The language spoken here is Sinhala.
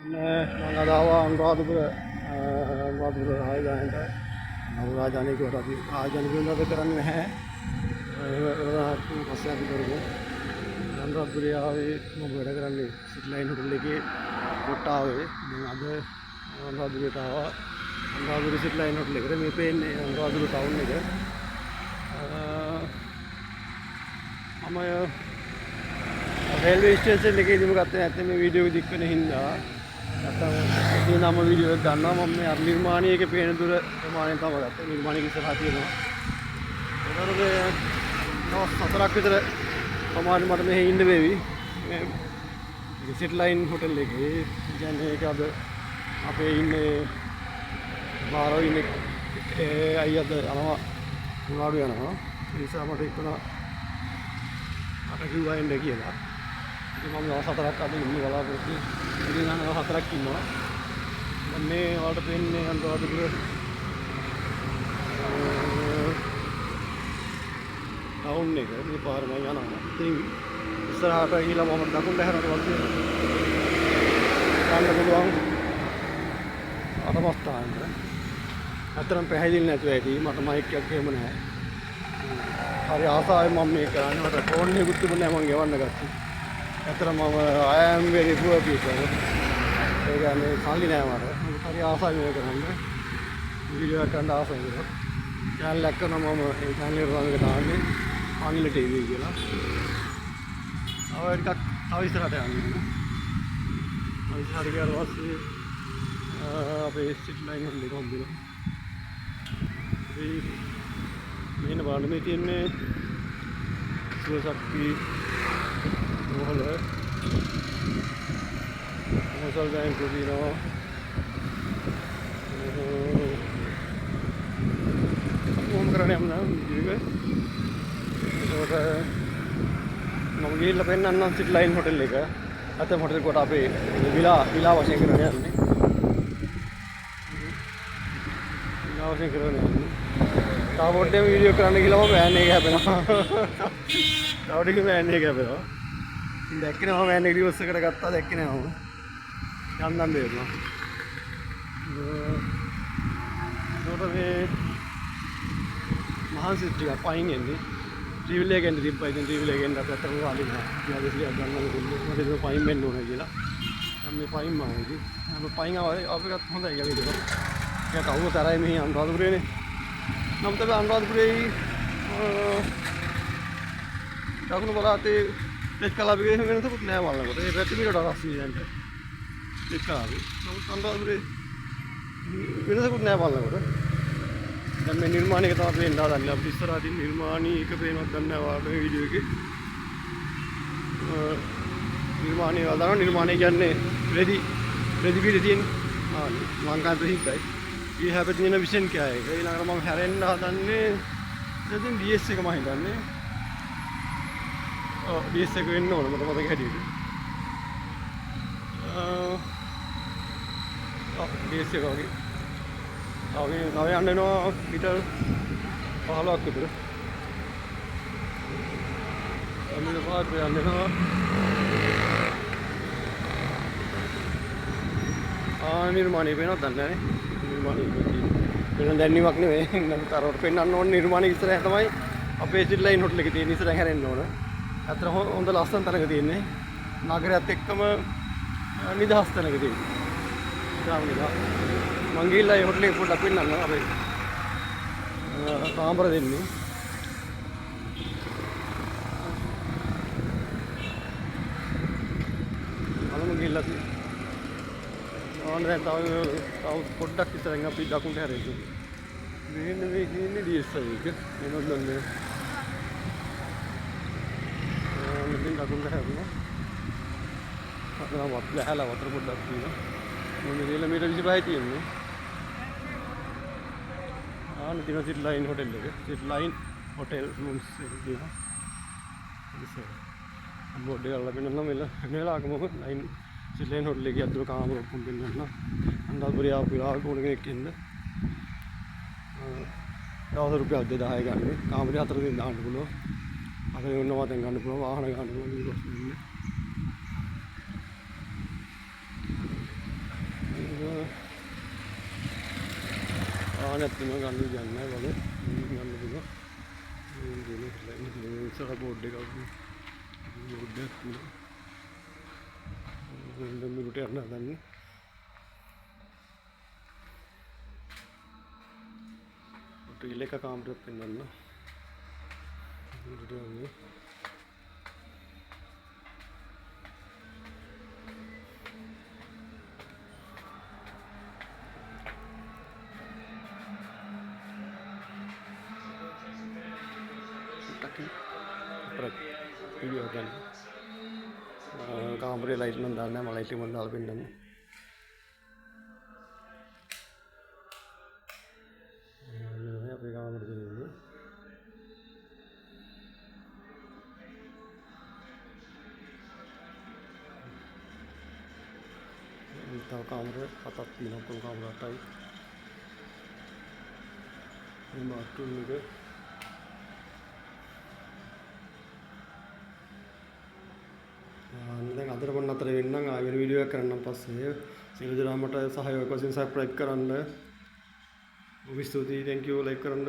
මම අද ආවා අනුරාධපුර රාජධානියට. රාජධානිය කොට අපි ආයෝජන වෙනවද කරන්නේ නැහැ. ඒක පස්සේ අපි කරමු. අනුරාධපුරේ ආවේ මම වැඩ කරන්නේ සිටි ලයින් හොටල් එකේ කොට්ටාවේ. දැන් අද අනුරාධපුරයට ආවා. අනුරාධපුර සිටි ලයින් හොටල් එකට මේ පේන්නේ අනුරාධපුර ටවුන් එක. මම රේල්වේ ස්ටේෂන් එකේදීම ගත්තේ නැත්නම් මේ වීඩියෝ එක දික් වෙන හින්දා නැත්නම් ඒ නම වීඩියෝ එක ගන්නවා. මම මේ අර නිර්මාණයේ එක පේන දුර ප්‍රමාණය තමයි ගත්තේ. නිර්මාණයේ ඉස්සරහා තියෙනවා. ඒතරද දවස් 4ක් විතර ප්‍රමාණය මට මෙහෙ ඉන්න වේවි. මේ සිටි ලයින් හොටල් එකේ කියන්නේ ඒක අද අපේ ඉන්නේ බාරෝ ඉන්නේ අයියද යනවා උනාඩු යනවා. ඒ නිසා මට ඉක්මන අට කිව්වා එන්න කියලා. ඉතින් මම දවස් 4ක් අද ඉන්නේ බලාපොරොත්තු. ඉතින් නම් දවස් 4ක් ඉන්නවා. දැන් මේ වලට පෙන්නේ අනුරාධපුර ටවුන් එක. මේ පාරම යනවා. ඉතින් ඉස්සරහට ගිහලා මම දකුණට හැරෙනවා වගේ. ගන්න පුළුවන් අතමස්ථානට. අතරම පැහැදිලි නැතුව ඇති. මට මයික් එකක් එහෙම නැහැ. හරි ආසාවෙන් මම මේක කරන්නේ. මට ෆෝන් එකකුත් තිබුණේ නැහැ මම ගෙවන්න ගත්තේ. ඇත්තටම මම I am very poor people. ඒ කියන්නේ සල්ලි නැහැ මට. හරි ආසාවෙන් මේක කරන්නේ. වීඩියෝ එකක් කරන්න ආසයි ඒක. channel එකක් කරනවා මම ඒ channel එකට තමයි දාන්නේ. අනිල TV කියලා. ආව ටිකක් තව ඉස්සරහට යන්න. තව ඉස්සරහට ගියාට පස්සේ අපේ සිටි ලයින් එක හම්බෙනවා. මේන බලන්න මේ තියෙන්නේ සුවශක්ති මොහොල මොසල් බැංක් තියෙනවා. කොහොම කරන්නේ යන්න ඉතින් ඒකට මම ගිහිල්ලා පෙන්නන්නම් සිටි ලයින් හොටල් එක. අතම හොටල් කොට අපේ විලා වශයෙන් කරන්නේ යන්නේ. විලා වශයෙන් කරන්නේ යන්නේ. තව පොඩ්ඩක් වීඩියෝ කරන්න කියලා මම වෑන් එක හැපෙනවා. තව ටික වෑන් එක හැපෙනවා. ඉතින් දැක්කේ නෑ මම වෑන් එක රිවර්ස් එකට ගත්තා දැක්කේ නෑ මම. යන්නම් බේරුණා. ඒකට මේ මහන්සි ටිකක් පයින් එන්නේ. ට්‍රීවිල් එකෙන් තිබ්බා. ඉතින් ට්‍රීවිල් එකෙන් අපිට අතට වාලි නෑ. ඊළඟ ඉතින් ගන්නම දුන්නේ. මට ඒක පයින් වෙන්න ඕනේ කියලා. මම මේ පයින් මාව ඉතින්. අපි පයින් අපිටත් හොඳයි කියලා හිතනවා. ඒක කවුරු තරයි මෙහි අනුරාධපුරේනේ. නම් තමයි අනුරාධපුරේ දකුණු පළාතේ එක්කලාපේ වෙනසකුත් නෑ වල්ලකට. ඒ පැත්තේ මිලට රස්නේ යන්න. එක්කලාපේ. නමුත් අනුරාධපුරේ වෙනසකුත් නෑ වල්ලකට. දැන් මේ නිර්මාණයක තමයි පේන්න හදන්නේ. අපි ඉස්සරහින් නිර්මාණී එක පේනවත් ගන්න වාගේ වීඩියෝ එකේ. නිර්මාණී වලදා නිර්මාණය කියන්නේ රෙදි පිට තියෙන ලංකාවේ ප්‍රසිද්ධයි. ये है पे तीन विषन क्या है कहीं लग रहा है हेरेन दाने लेकिन डीएस से कमाई दाने डीएस से कोई नो मतलब पता क्या डीएस डीएस से कहोगे अभी नवे आने नो मीटर पहला किधर अभी तो बात पे आने नो निर्माणी पे ना दाने වෙන දැන්නීමක් නෙවෙයි. නතරවට පෙන්වන්න ඕන නිර්මාණය ඉස්සරහ තමයි අපේ සිටි ලයින් හොටල් එකේ තියෙන ඉස්සරහ හැරෙන්න ඕන. අතන හොඳ ලස්සන තැනක තියෙන්නේ. නගරයත් එක්කම නිදහස් තැනක තියෙන්නේ. මං ගිහිල්ලා ඒ හොටල් එක පොඩ්ඩක් පෙන්වන්න අපේ කාමර දෙන්නේ. අනම ගිහිල්ලා දැන් තව පොඩ්ඩක් ඉස්සරහින් අපි දකුණට හැරෙමු. මෙන්න මේ කියන්නේ ඩීඑස් එක. එනොල්ලන්නේ. මෙතෙන් දකුණට හැරෙනවා. අතන වත්ලහැලා වතුර පොඩ්ඩක් තියෙනවා. මොන්නේ කිලෝමීටර් 25යි තියෙන්නේ. තියෙන සිටි ලයින් හොටල් එක. සිටි ලයින් හොටල් රූම්ස් එක තියෙනවා. ඉතින් බෝඩ් එක අල්ලගෙන නම් මෙලාක මොකද ලයින් සිටි ලයින් හොටල් එකේ අතුරු කාමර ඔක්කොම දෙන්නම්. අනුරාධපුරේ ආපු වෙලාවක ඕන කෙනෙක් ඉන්න. දවස් රුපියල් 2000 ගන්න. කාමරේ 4 දින දාන්න පුළුවන්. අතේ වෙනවා දැන් ගන්න පුළුවන් වාහන ගන්න පුළුවන්. වාහනයක් තියෙනවා ගන්න විදියක් නැහැ වගේ. ගන්න පුළුවන්. මේ දෙන ඉස්සර බෝඩ් එකක් තියෙනවා. දැන් මෙලුට යන්න හදන්නේ. ටීල් එක කාමරයක් පෙන්වන්න. මෙලුට යන්නේ. video kan kamera light mendarnya malah itu mendal pindah ini apa kamera ini tahu kamera atau pindah pun kamera tay ini batu juga දැන් අතර මම අතර වෙන්නම් ආයෙ වෙන වීඩියෝ එකක් කරන්නම් පස්සේ සියලු දෙනාට සහයෝගයක් වශයෙන් subscribe කරන්න. බොහොම ස්තුතියි thank you like කරන්න.